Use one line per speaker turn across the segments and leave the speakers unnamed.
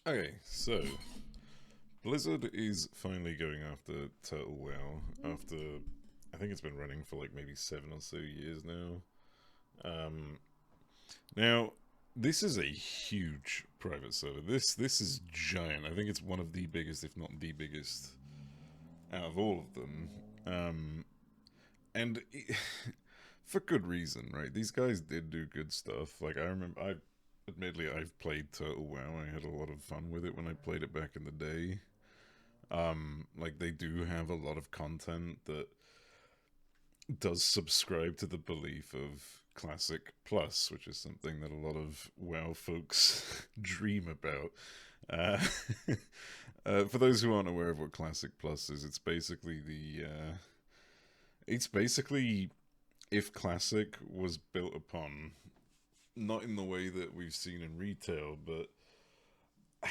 Okay, so Blizzard is finally going after TWoW after I think it's been running for like maybe 7 or so years now. Um, now this is a huge private server. This is giant. I think it's one of the biggest, if not the biggest, out of all of them. Um, and for good reason, right? These guys did do good stuff. Like I remember, admittedly I've played Turtle WoW. I had a lot of fun with it when I played it back in the day. Like they do have a lot of content that does subscribe to the belief of Classic Plus, which is something that a lot of WoW folks dream about. Uh, for those who aren't aware of what Classic Plus is, it's basically if Classic was built upon not in the way that we've seen in retail, but I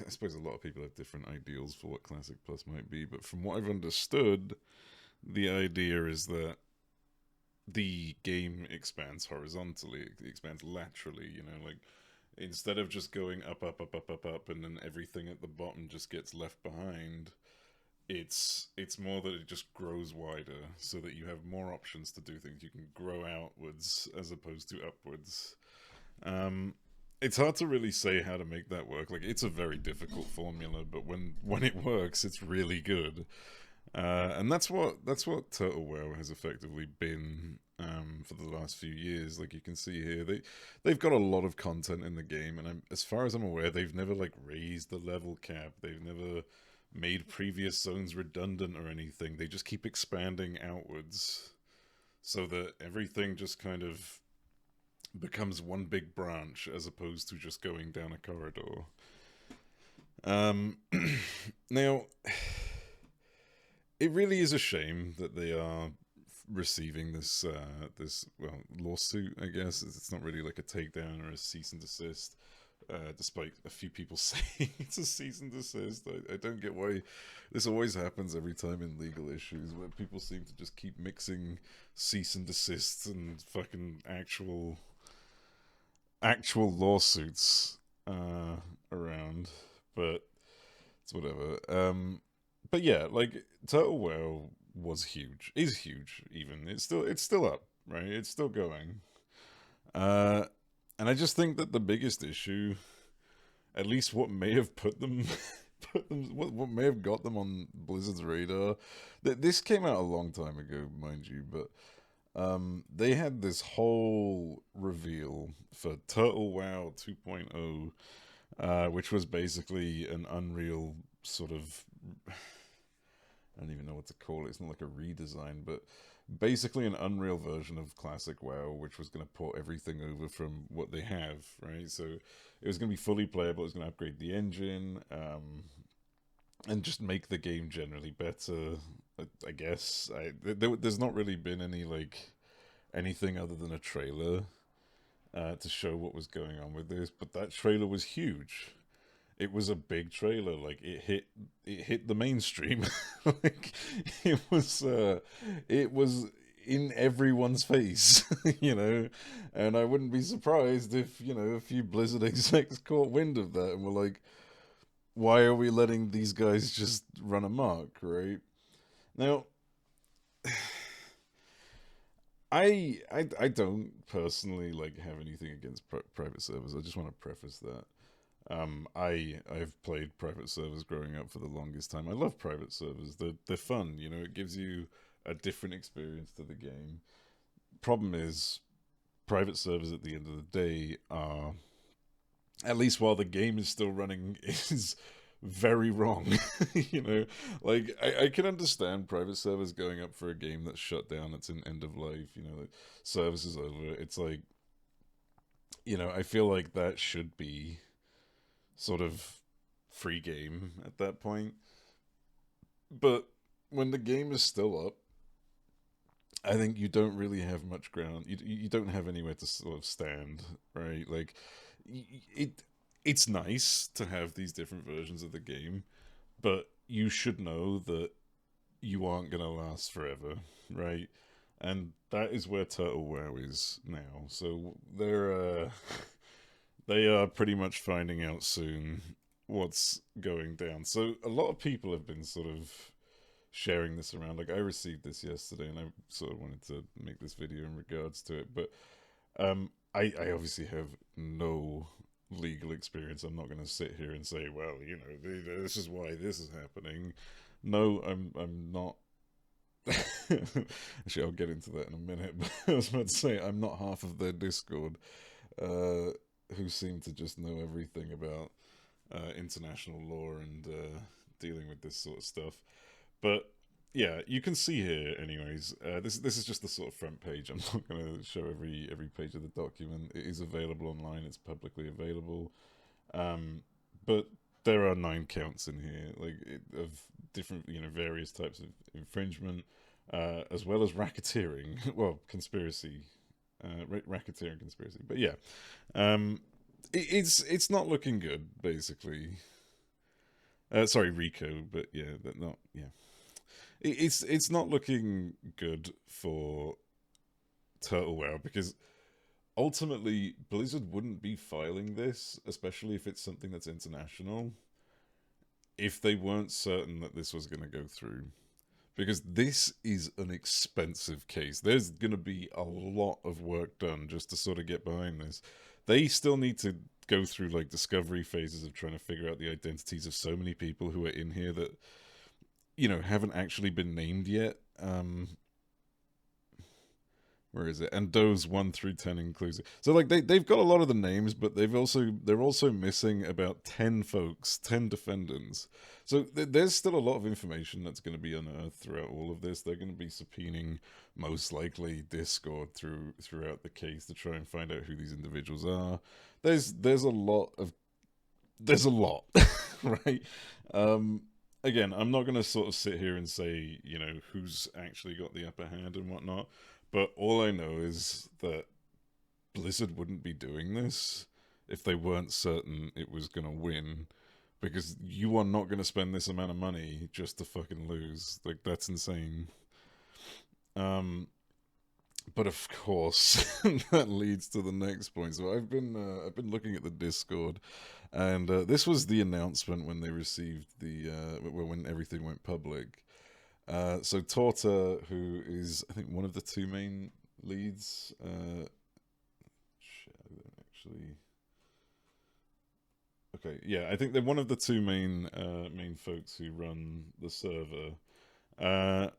suppose a lot of people have different ideals for what Classic Plus might be. But from what I've understood, the idea is that the game expands horizontally, it expands laterally, like instead of just going up, up, up, up, up, up, and then everything at the bottom just gets left behind. It's more that it just grows wider, so that you have more options to do things. You can grow outwards as opposed to upwards. Um, it's hard to really say how to make that work. Like it's a very difficult formula, but when it works, it's really good. And that's what Turtle WoW has effectively been for the last few years. Like you can see here, they've got a lot of content in the game, and as far as I'm aware, they've never like raised the level cap. They've never made previous zones redundant or anything. They just keep expanding outwards, so that everything just kind of becomes one big branch as opposed to just going down a corridor. Um, now it really is a shame that they are receiving this lawsuit. I guess it's not really like a takedown or a cease and desist. Despite a few people saying it's a cease and desist, I don't get why this always happens every time in legal issues where people seem to just keep mixing cease and desists and fucking actual lawsuits around. But it's whatever. But yeah, like Total WoW was huge, is huge. Even it's still up, right? It's still going. Uh, and I just think that the biggest issue, at least what may have put them, what may have got them on Blizzard's radar, that this came out a long time ago, mind you, but they had this whole reveal for Turtle WoW 2.0, which was basically an Unreal sort of I don't even know what to call it. It's not like a redesign, but basically an Unreal version of Classic WoW, which was going to port everything over from what they have, right? So it was going to be fully playable. It was going to upgrade the engine, and just make the game generally better. I guess there's not really been any like anything other than a trailer to show what was going on with this, but that trailer was huge. It was a big trailer. Like it hit the mainstream. Like it was in everyone's face, And I wouldn't be surprised if a few Blizzard execs caught wind of that and were like, "Why are we letting these guys just run amok?" Right now, I don't personally like have anything against private servers. I just want to preface that. I've played private servers growing up for the longest time. I love private servers. They're fun. It gives you a different experience to the game. Problem is, private servers at the end of the day are, at least while the game is still running, is very wrong. you know, like I can understand private servers going up for a game that's shut down, that's in end of life. Like, service is over. It's like, I feel like that should be sort of free game at that point. But when the game is still up, I think you don't really have much ground. You don't have anywhere to sort of stand, right? Like it it's nice to have these different versions of the game, but you should know that you aren't going to last forever, right? And that is where Turtle WoW is now. So they are pretty much finding out soon what's going down. So a lot of people have been sort of sharing this around. Like I received this yesterday, and I sort of wanted to make this video in regards to it. But I obviously have no legal experience. I'm not going to sit here and say, well, you know, this is why this is happening. No, I'm not. Actually, I'll get into that in a minute. But I was about to say I'm not half of their Discord, uh, who seem to just know everything about international law and dealing with this sort of stuff. But yeah, you can see here, anyways. This is just the sort of front page. I'm not going to show every page of the document. It is available online. It's publicly available. Um, but there are 9 counts in here, of different, various types of infringement, as well as racketeering. Well, conspiracy, racketeering conspiracy. But yeah, it's not looking good, basically. Sorry, Rico, but yeah, that not yeah. It's not looking good for Turtle WoW because ultimately Blizzard wouldn't be filing this, especially if it's something that's international, if they weren't certain that this was going to go through. Because this is an expensive case. There's going to be a lot of work done just to sort of get behind this. They still need to go through like discovery phases of trying to figure out the identities of so many people who are in here that haven't actually been named yet. Where is it? And those 1 through 10 inclusive. So like they've got a lot of the names, but they're also missing about 10 folks, 10 defendants. So there's still a lot of information that's going to be unearthed throughout all of this. They're going to be subpoenaing most likely Discord throughout the case to try and find out who these individuals are. There's a lot of there's a lot, right? Again, I'm not going to sort of sit here and say, who's actually got the upper hand and whatnot, but all I know is that Blizzard wouldn't be doing this if they weren't certain it was going to win, because you are not going to spend this amount of money just to fucking lose. Like, that's insane. But of course, that leads to the next point. So I've been looking at the Discord, and this was the announcement when they received when everything went public. So Torta, who is I think one of the 2 main leads, shit, I don't actually. Okay, yeah, I think they're one of the 2 main folks who run the server. Uh,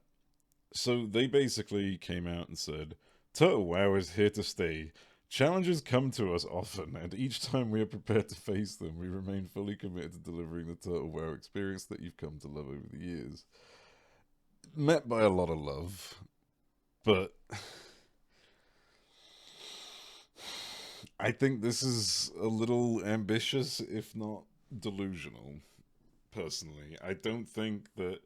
so they basically came out and said, Turtle WoW is here to stay. Challenges come to us often, and each time we are prepared to face them, we remain fully committed to delivering the Turtle WoW experience that you've come to love over the years. Met by a lot of love, but I think this is a little ambitious, if not delusional, personally. I don't think that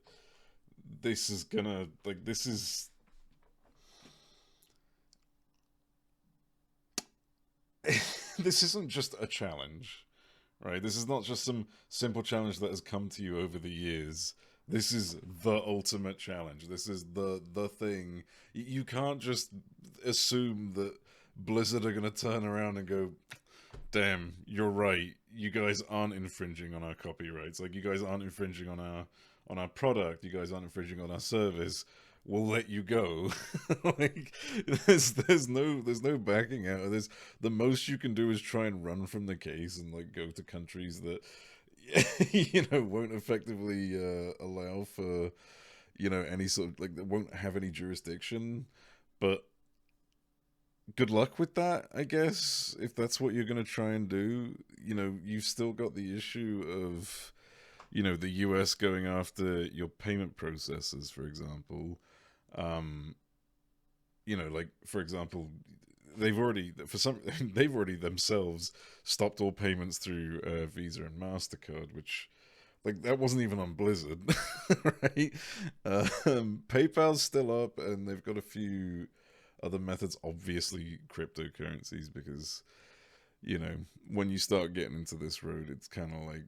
this is gonna, like, this isn't just a challenge, right? This is not just some simple challenge that has come to you over the years. This is the ultimate challenge. This is the thing. You can't just assume that Blizzard are going to turn around and go, "Damn, you're right. You guys aren't infringing on our copyrights. Like, you guys aren't infringing on our product. You guys aren't infringing on our service. We'll let you go." Like, there's no backing out of this. The most you can do is try and run from the case and like go to countries that won't effectively allow for any sort of like that won't have any jurisdiction. But good luck with that, I guess, if that's what you're going to try and do. You've still got the issue of the US going after your payment processors, for example. um like, for example, they've already themselves stopped all payments through Visa and MasterCard, which, like, that wasn't even on Blizzard. Right? PayPal's still up, and they've got a few other methods, obviously cryptocurrencies, because when you start getting into this road, it's kind of like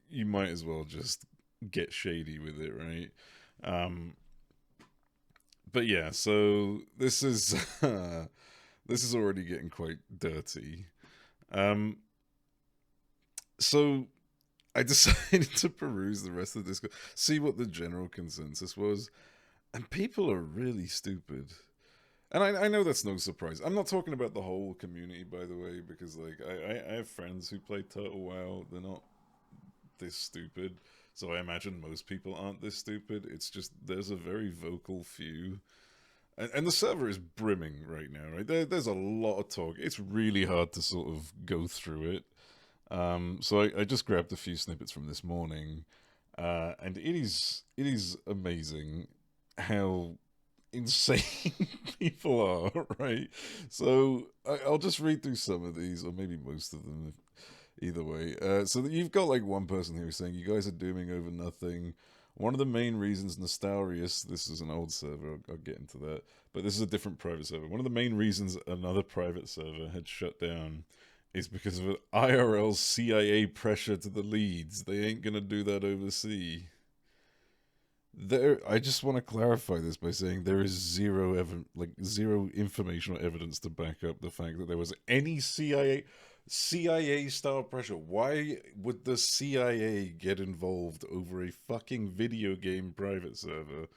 you might as well just get shady with it, right? um but yeah, so this is this is already getting quite dirty. Um, so I decided to peruse the rest of the Discord, see what the general consensus was, and people are really stupid. And I know that's no surprise. I'm not talking about the whole community, by the way, because like I have friends who play TWoW. They're not this stupid, so I imagine most people aren't this stupid. It's just there's a very vocal few, and the server is brimming right now. Right there's a lot of talk. It's really hard to sort of go through it. So I just grabbed a few snippets from this morning, and it is amazing how insane people are, right? So I'll just read through some of these, or maybe most of them, either way. So that you've got like one person here saying, you guys are dooming over nothing. One of the main reasons Nostarius, this is an old server, I'll get into that, but this is a different private server. One of the main reasons another private server had shut down is because of an IRL CIA pressure to the leads. They ain't gonna do that overseas. I just want to clarify this by saying there is zero information or evidence to back up the fact that there was any CIA style pressure. Why would the CIA get involved over a fucking video game private server?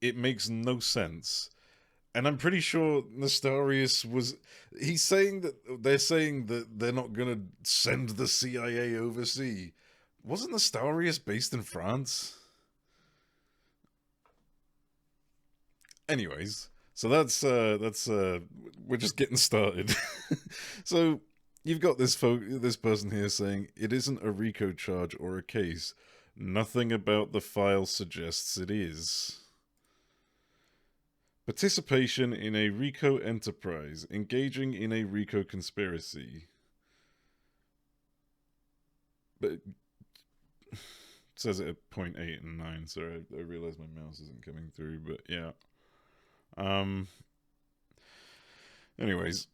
It makes no sense. And I'm pretty sure Nestarius was. He's saying that they're saying that they're not gonna send the CIA overseas. Wasn't Nestarius based in France? Anyways, so that's we're just getting started. So you've got this person here saying it isn't a RICO charge or a case. Nothing about the file suggests it is. Participation in a RICO enterprise, engaging in a RICO conspiracy. But it says it at point 8 and 9, so I realize my mouse isn't coming through, but yeah. Um Anyways,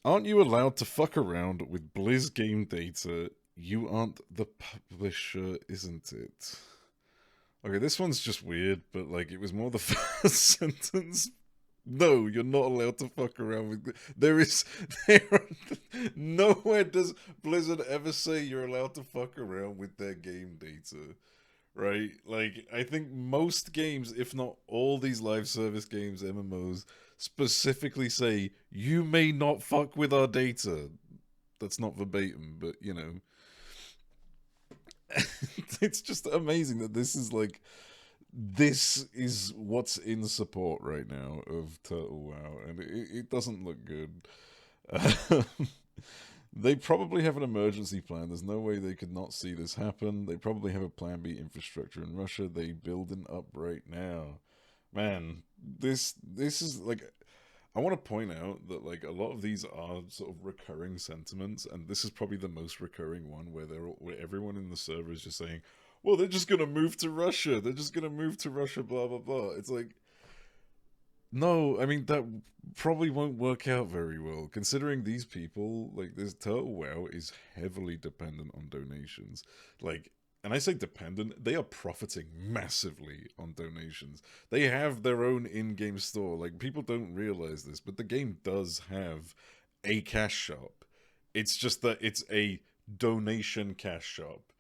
aren't you allowed to fuck around with Blizz game data? You aren't the publisher, isn't it? Okay, this one's just weird, but like it was more the first sentence. No, you're not allowed to fuck around with. Nowhere does Blizzard ever say you're allowed to fuck around with their game data, right? Like I think most games, if not all these live service games, MMOs, specifically say you may not fuck with our data. That's not verbatim, but you know, it's just amazing that this is what's in support right now of Turtle WoW, and it doesn't look good. They probably have an emergency plan. There's no way they could not see this happen. They probably have a plan B infrastructure in Russia. They building up right now. Man, this is like I want to point out that like a lot of these are sort of recurring sentiments, and this is probably the most recurring one where everyone in the server is just saying, "Well, they're just gonna move to Russia. They're just gonna move to Russia." Blah blah blah. It's like no, I mean that probably won't work out very well, considering these people like this Turtle WoW is heavily dependent on donations. Like, and I say dependent, they are profiting massively on donations. They have their own in-game store. Like people don't realize this, but the game does have a cash shop. It's just that it's a donation cash shop,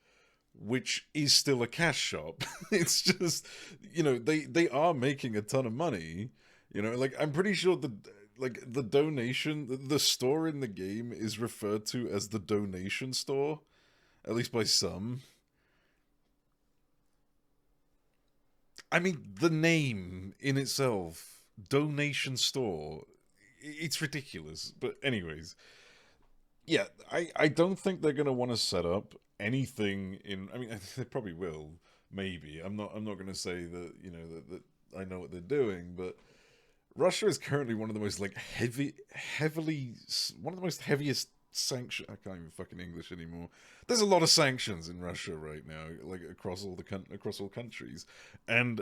which is still a cash shop. It's just, they are making a ton of money. Like I'm pretty sure the donation, the store in the game is referred to as the donation store, at least by some. I mean, the name in itself, donation store, it's ridiculous. But anyways, yeah, I don't think they're gonna want to set up anything in. I mean, they probably will. Maybe I'm not gonna say that that I know what they're doing, but Russia is currently one of the most like heavily one of the most heaviest sanction. I can't even fucking English anymore. There's a lot of sanctions in Russia right now, like across across all countries, and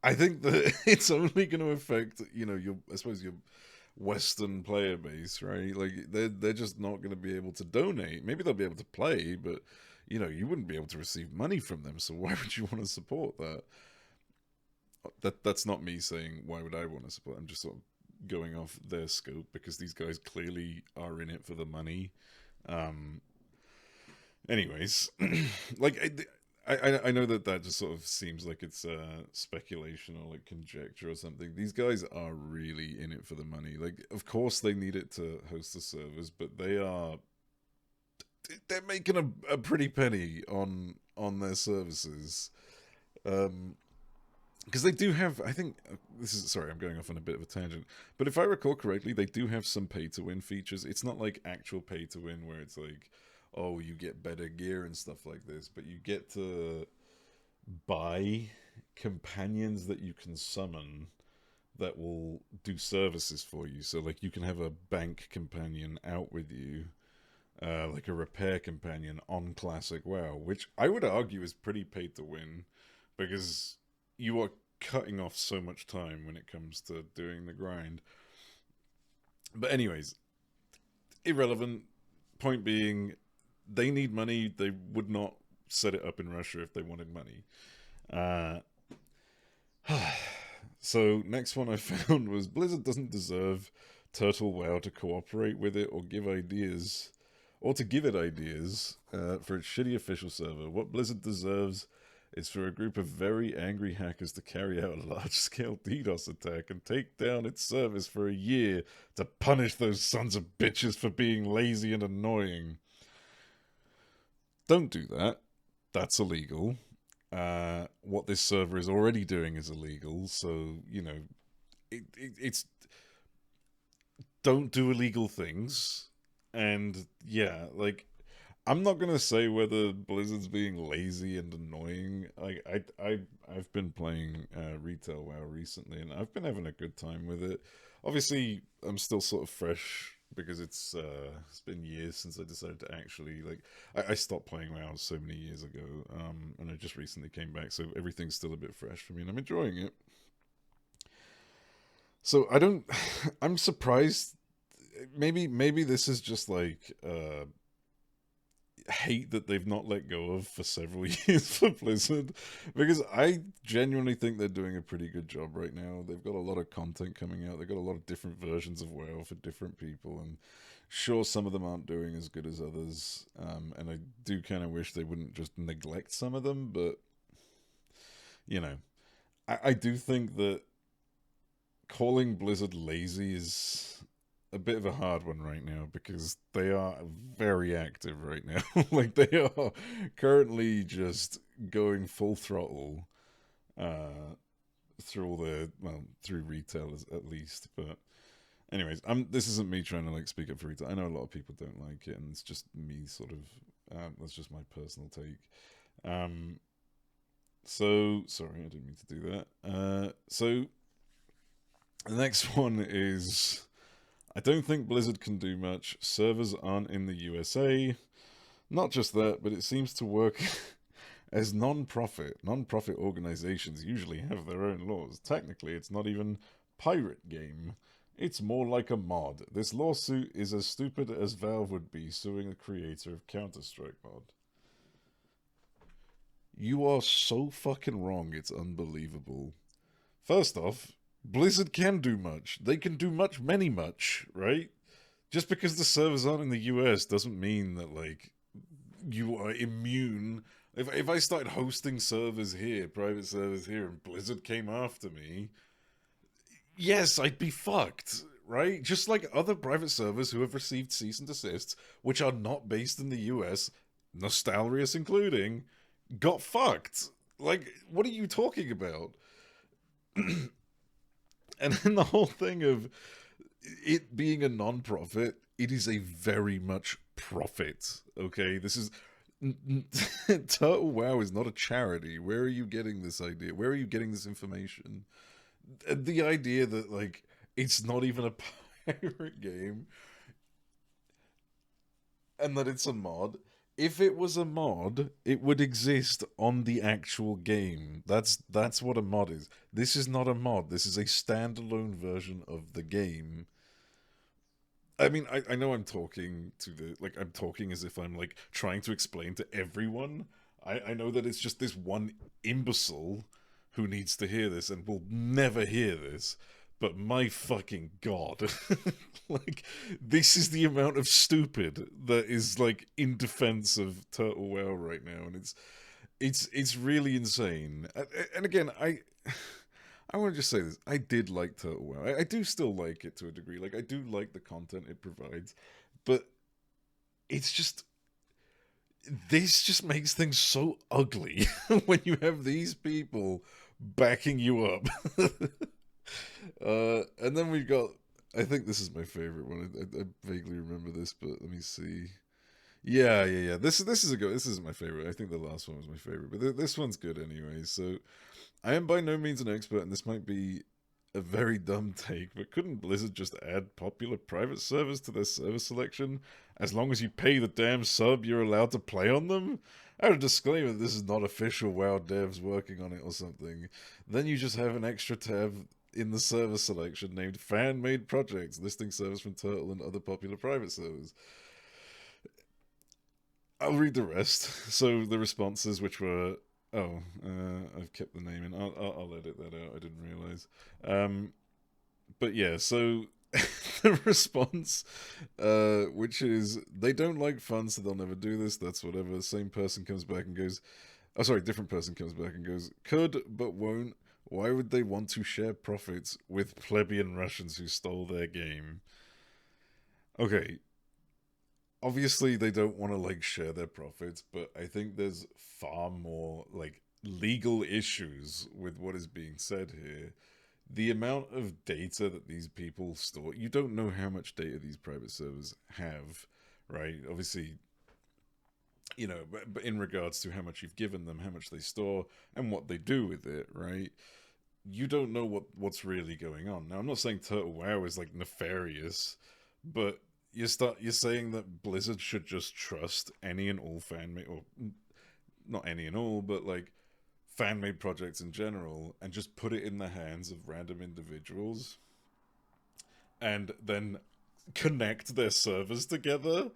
I think that it's only going to affect your I suppose your Western player base, right? Like they're just not going to be able to donate. Maybe they'll be able to play, but you wouldn't be able to receive money from them. So why would you want to support that? That's not me saying why would I want to support. I'm just sort of going off their scope because these guys clearly are in it for the money. Um, Anyways, like I know that that just sort of seems like it's speculation or like conjecture or something. These guys are really in it for the money. Like, of course they need it to host the servers, but they're making a pretty penny on their services. Um, because they do have, I think this is, sorry, I'm going off on a bit of a tangent, but if I recall correctly, they do have some pay to win features. It's not like actual pay to win where it's like, oh, you get better gear and stuff like this, but you get to buy companions that you can summon that will do services for you. So like you can have a bank companion out with you, like a repair companion on classic WoW, which I would argue is pretty paid to win because you are cutting off so much time when it comes to doing the grind. But anyways, irrelevant. Point being, they need money. They would not set it up in Russia if they wanted money. Uh, so next one I found was Blizzard doesn't deserve Turtle WoW to cooperate with it or give ideas, or to give it ideas for its shitty official server. What Blizzard deserves is for a group of very angry hackers to carry out a large-scale DDoS attack and take down its service for a year to punish those sons of bitches for being lazy and annoying. Don't do that. That's illegal. What this server is already doing is illegal, so, you know, it's... Don't do illegal things. And, yeah, like, I'm not gonna say whether Blizzard's being lazy and annoying. I've been playing retail WoW recently, and I've been having a good time with it. Obviously, I'm still sort of fresh because it's been years since I decided to actually like. I stopped playing WoW so many years ago, and I just recently came back, so everything's still a bit fresh for me, and I'm enjoying it. So I don't. I'm surprised. Maybe this is just like hate that they've not let go of for several years for Blizzard, because I genuinely think they're doing a pretty good job right now. They've got a lot of content coming out. They've got a lot of different versions of WoW for different people, and sure, some of them aren't doing as good as others. And I do kind of wish they wouldn't just neglect some of them, but you know, I do think that calling Blizzard lazy is a bit of a hard one right now because they are very active right now. Like they are currently just going full throttle uh, through all their through retail at least. But anyways, this isn't me trying to like speak up for retail. I know a lot of people don't like it, and it's just me sort of. That's just my personal take. So sorry, I didn't mean to do that. So the next one is I don't think Blizzard can do much. Servers aren't in the USA. Not just that, but it seems to work as non-profit. Non-profit organizations usually have their own laws. Technically, it's not even pirate game. It's more like a mod. This lawsuit is as stupid as Valve would be suing the creator of Counter-Strike mod. You are so fucking wrong, it's unbelievable. First off, Blizzard can do much. They can do much, right? Just because the servers aren't in the US doesn't mean that, like, you are immune. If I started hosting servers here, private servers here, and Blizzard came after me, yes, I'd be fucked, right? Just like other private servers who have received cease and desists, which are not based in the US, Nostalrius including, got fucked. Like, what are you talking about? And then the whole thing of it being a non-profit, it is a very much profit. Okay, this is Turtle WoW is not a charity. Where are you getting this idea? Where are you getting this information? The idea that like it's not even a pirate game and that it's a mod. If it was a mod, it would exist on the actual game. That's what a mod is. This is not a mod. This is a standalone version of the game. I mean, I know I'm talking to the like I'm talking as if I'm like trying to explain to everyone. I know that it's just this one imbecile who needs to hear this and will never hear this. but my fucking god, like this is the amount of stupid that is like in defense of Turtle WoW right now, and it's really insane. And again, I want to just say this: I did like Turtle WoW. I do still like it to a degree. Like I do like the content it provides, but it's just this just makes things so ugly when you have these people backing you up. And then we've got. I think this is my favorite one. I vaguely remember this, but let me see. Yeah. This is a good. This isn't my favorite. I think the last one was my favorite, but this one's good anyway. So I am by no means an expert, and this might be a very dumb take, but couldn't Blizzard just add popular private servers to their server selection? As long as you pay the damn sub, you're allowed to play on them? Add a disclaimer, this is not official WoW devs working on it or something. Then you just have an extra tab in the server selection named fan-made projects, listing servers from Turtle and other popular private servers. I'll read the rest. So the responses, which were, I've kept the name in. I'll edit that out. I didn't realize. But yeah, so the response, which is they don't like fun, so they'll never do this. That's whatever. The same person comes back and goes, oh sorry, different person comes back and goes, could but won't. Why would they want to share profits with plebeian Russians who stole their game? Okay, obviously they don't want to like share their profits, but I think there's far more like legal issues with what is being said here. The amount of data that these people store, you don't know how much data these private servers have, right? Obviously, but in regards to how much you've given them, how much they store, and what they do with it, right? You don't know what's really going on. Now, I'm not saying Turtle WoW is like nefarious, but you're saying that Blizzard should just trust any and all fan made, or not any and all, but like fan made projects in general, and just put it in the hands of random individuals, and then connect their servers together.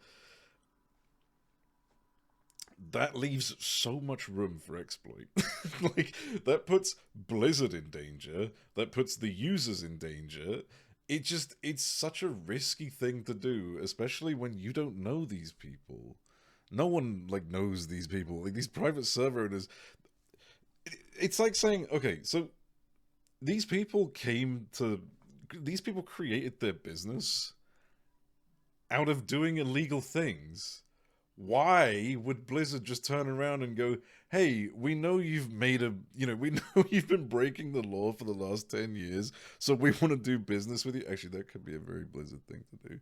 That leaves so much room for exploit. Like that puts Blizzard in danger, that puts the users in danger. It's such a risky thing to do, especially when you don't know these people. No one like knows these people. Like these private server owners, it's like saying, okay, so these people came to these people created their business out of doing illegal things. Why would Blizzard just turn around and go, hey, we know you've we know you've been breaking the law for the last 10 years, so we want to do business with you? Actually, that could be a very Blizzard thing to do.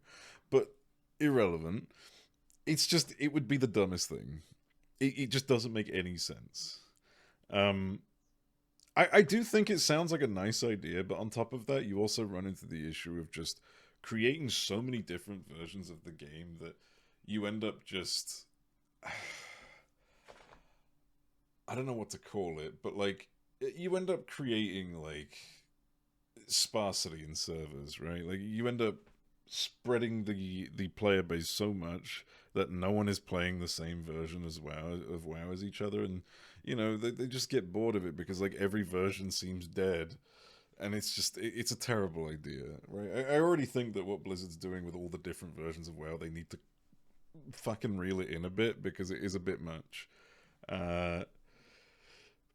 But irrelevant. It would be the dumbest thing. It just doesn't make any sense. Um, I do think it sounds like a nice idea, but on top of that, you also run into the issue of just creating so many different versions of the game that you end up just I don't know what to call it, but like you end up creating like sparsity in servers, right? Like you end up spreading the player base so much that no one is playing the same version as WoW as each other, and they just get bored of it because like every version seems dead. And it's a terrible idea, right? I already think that what Blizzard's doing with all the different versions of WoW, they need to fucking reel it in a bit because it is a bit much. Uh,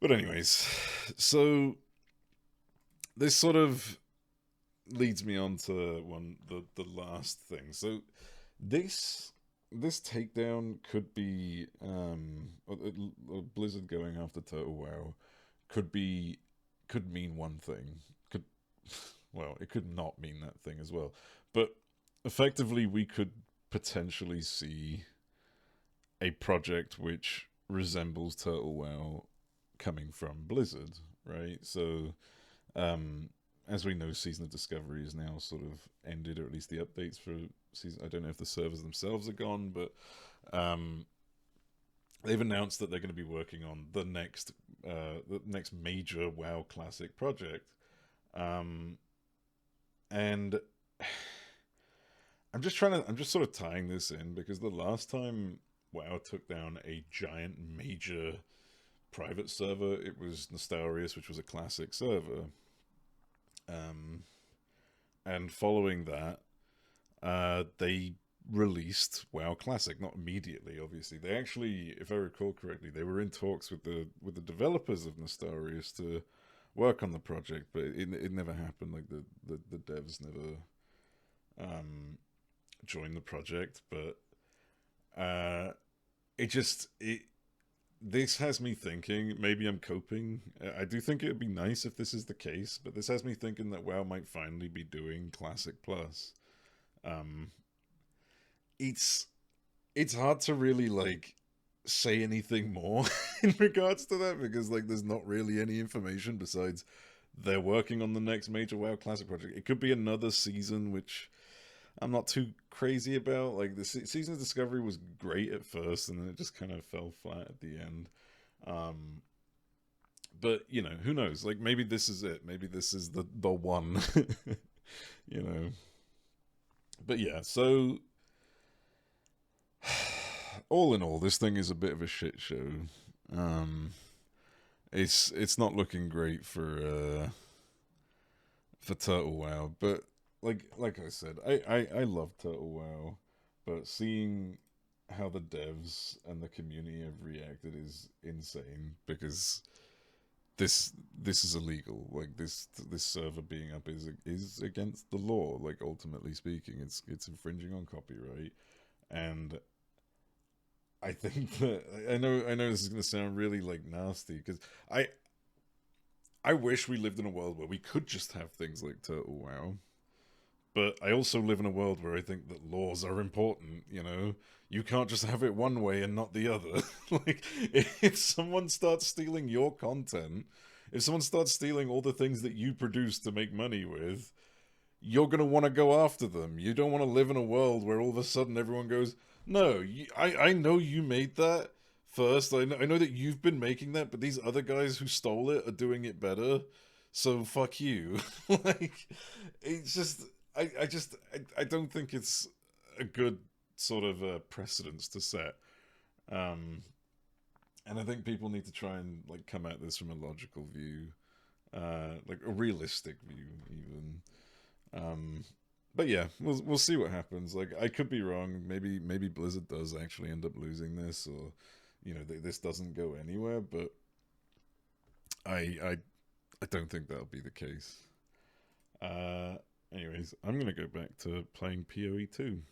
but anyways, so this sort of leads me on to the last thing. So this takedown could be Blizzard going after Total WoW could mean one thing. Could well, it could not mean that thing as well. But effectively, we could potentially see a project which resembles Turtle WoW coming from Blizzard, right? So, as we know, Season of Discovery is now sort of ended, or at least the updates for season. I don't know if the servers themselves are gone, but they've announced that they're going to be working on the next major WoW classic project, and I'm just sort of tying this in because the last time WoW took down a giant major private server, it was Nostarius, which was a classic server. Um, and following that, they released WoW Classic. Not immediately, obviously. They actually, if I recall correctly, they were in talks with the developers of Nostarius to work on the project, but it never happened. Like the devs never joined the project. But it just it this has me thinking. Maybe I'm coping. I do think it would be nice if this is the case, but this has me thinking that WoW might finally be doing Classic Plus. Um, it's it's hard to really like say anything more in regards to that because like there's not really any information besides they're working on the next major WoW Classic project. It could be another season, which I'm not too crazy about. Like the season of Discovery was great at first, and then it just kind of fell flat at the end. Um, but you know, who knows? Like maybe this is it. Maybe this is the one. you know. But yeah, so all in all, this thing is a bit of a shit show. Um, it's not looking great for Turtle Wow, but like I said, I love Turtle Wow, but seeing how the devs and the community have reacted is insane because this is illegal. Like this server being up is against the law. Like ultimately speaking, it's infringing on copyright, and I think that I know this is gonna sound really like nasty because I I wish we lived in a world where we could just have things like Turtle Wow. But I also live in a world where I think that laws are important, you know? You can't just have it one way and not the other. like, if someone starts stealing your content, if someone starts stealing all the things that you produce to make money with, you're going to want to go after them. You don't want to live in a world where all of a sudden everyone goes, no, I know you made that first. I know that you've been making that, but these other guys who stole it are doing it better. So fuck you. like, it's just, I don't think it's a good sort of precedence to set. Um, and I think people need to try and like come at this from a logical view, like a realistic view, even. Um, but yeah, we'll see what happens. Like I could be wrong. Maybe Blizzard does actually end up losing this, or you know this doesn't go anywhere. But I I I don't think that'll be the case. Uh, anyways, I'm gonna go back to playing PoE 2.